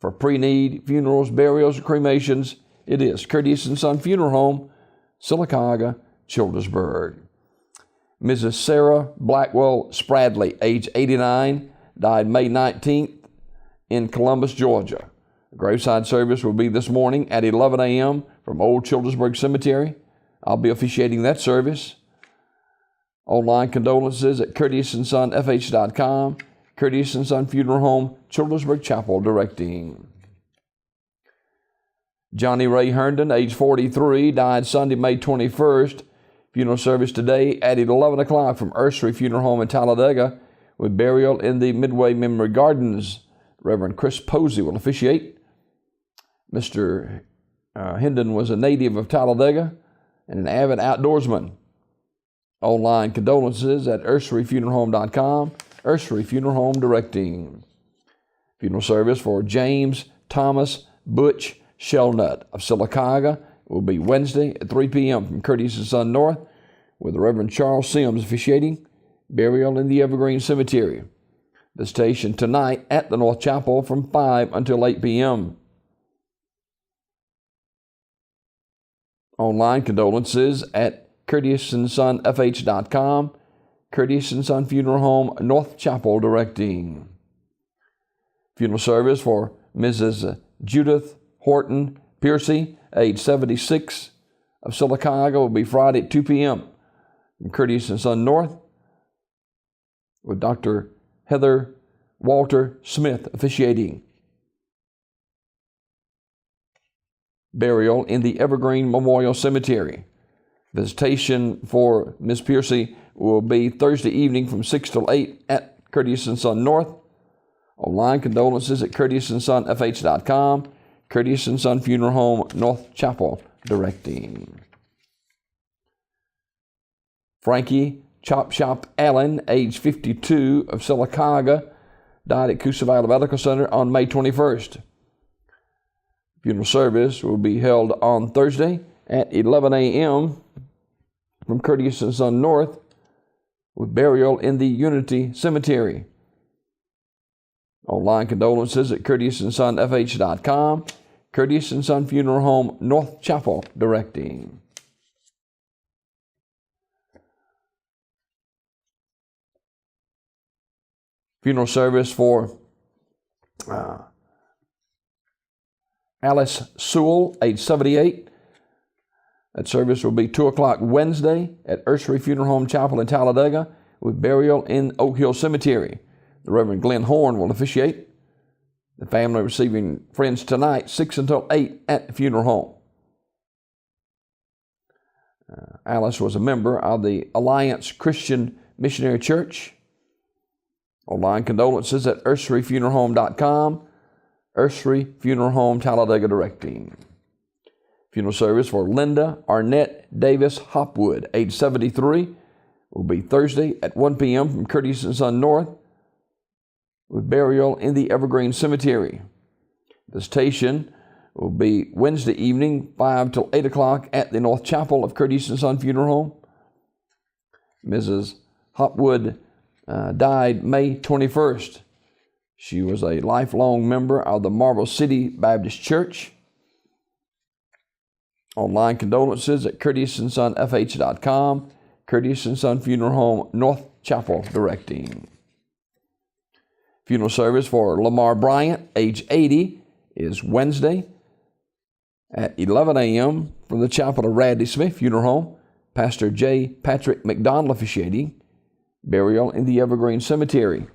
For pre-need funerals, burials, or cremations, it is Courteous & Son Funeral Home, Sylacauga, Childersburg. Mrs. Sarah Blackwell Spradley, age 89, died May 19th in Columbus, Georgia. The graveside service will be this morning at 11 a.m. from Old Childersburg Cemetery. I'll be officiating that service. Online condolences at courteousandsonfh.com. Courteous & Son Funeral Home, Childersburg Chapel, directing. Johnny Ray Herndon, age 43, died Sunday, May 21st. Funeral service today at 11 o'clock from Ursery Funeral Home in Talladega, with burial in the Midway Memory Gardens. Reverend Chris Posey will officiate. Mr. Herndon was a native of Talladega and an avid outdoorsman. Online condolences at urseryfuneralhome.com. Ursery Funeral Home directing. Funeral service for James Thomas Butch Shelnut of Sylacauga will be Wednesday at 3 p.m. from Courteous & Son North, with the Reverend Charles Sims officiating. Burial in the Evergreen Cemetery. Visitation tonight at the North Chapel from 5 until 8 p.m. Online condolences at courteousandsonfh.com. Courteous & Son Funeral Home, North Chapel, directing. Funeral service for Mrs. Judith Horton Piercy, age 76, of Sylacauga, will be Friday at 2 p.m. from Courteous & Son North, with Dr. Heather Walter Smith officiating. Burial in the Evergreen Memorial Cemetery. Visitation for Ms. Piercy will be Thursday evening from 6 till 8 at Courteous & Son North. Online condolences at courteousandsonfh.com. Courteous & Son Funeral Home, North Chapel, directing. Frankie Chop Shop Allen, age 52, of Sylacauga, died at Coosa Valley Medical Center on May 21st. Funeral service will be held on Thursday at 11 a.m. from Courteous & Son North, with burial in the Unity Cemetery. Online condolences at courteousandsonfh.com. Courteous & Son Funeral Home, North Chapel, directing. Funeral service for Alice Sewell, age 78. That service will be 2 o'clock Wednesday at Ursery Funeral Home Chapel in Talladega, with burial in Oak Hill Cemetery. The Reverend Glenn Horn will officiate. The family receiving friends tonight, 6 until 8 at the funeral home. Alice was a member of the Alliance Christian Missionary Church. Online condolences at urseryfuneralhome.com. Ursery Funeral Home, Talladega, directing. Funeral service for Linda Arnett Davis Hopwood, age 73, will be Thursday at 1 p.m. from Courteous & Son North, with burial in the Evergreen Cemetery. Visitation will be Wednesday evening, 5 till 8 o'clock at the North Chapel of Courteous & Son Funeral Home. Mrs. Hopwood died May 21st. She was a lifelong member of the Marble City Baptist Church. Online condolences at courteousandsonfh.com. Courteous & Son Funeral Home, North Chapel, directing. Funeral service for Lamar Bryant, age 80, is Wednesday at 11 a.m. from the Chapel of Radley Smith Funeral Home. Pastor J. Patrick McDonald officiating. Burial in the Evergreen Cemetery.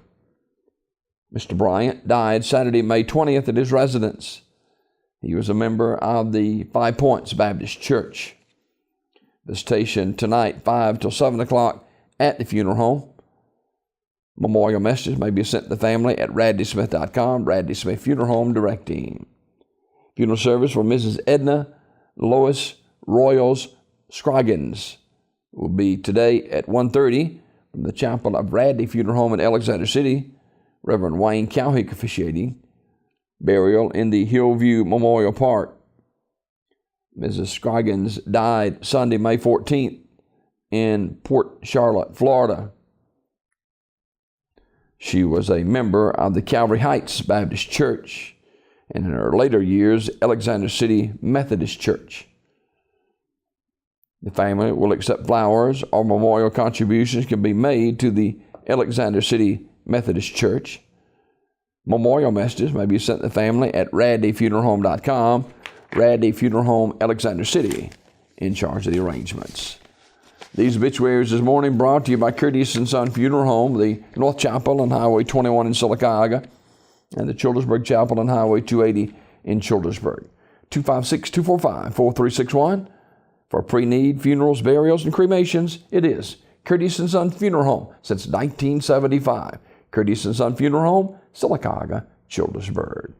Mr. Bryant died Saturday, May 20th at his residence. He was a member of the 5 Points Baptist Church. Visitation tonight, 5 till 7 o'clock at the funeral home. Memorial messages may be sent to the family at radleysmith.com. Radley Smith Funeral Home, directing. Funeral service for Mrs. Edna Lois Royals Scroggins will be today at 1:30 from the Chapel of Radley Funeral Home in Alexander City. Reverend Wayne Cowhick officiating. Burial in the Hillview Memorial Park. Mrs. Scroggins died Sunday, May 14th in Port Charlotte, Florida. She was a member of the Calvary Heights Baptist Church and in her later years, Alexander City Methodist Church. The family will accept flowers or memorial contributions can be made to the Alexander City Methodist Church. Memorial messages may be sent to the family at radleyfuneralhome.com. Radley Funeral Home, Alexander City, in charge of the arrangements. These obituaries this morning brought to you by Curtis & Son Funeral Home, the North Chapel on Highway 21 in Sylacauga, and the Childersburg Chapel on Highway 280 in Childersburg. 256-245-4361. For pre-need funerals, burials, and cremations, it is Curtis & Son Funeral Home since 1975. Curtis & Son Funeral Home, Sylacauga, Childersburg.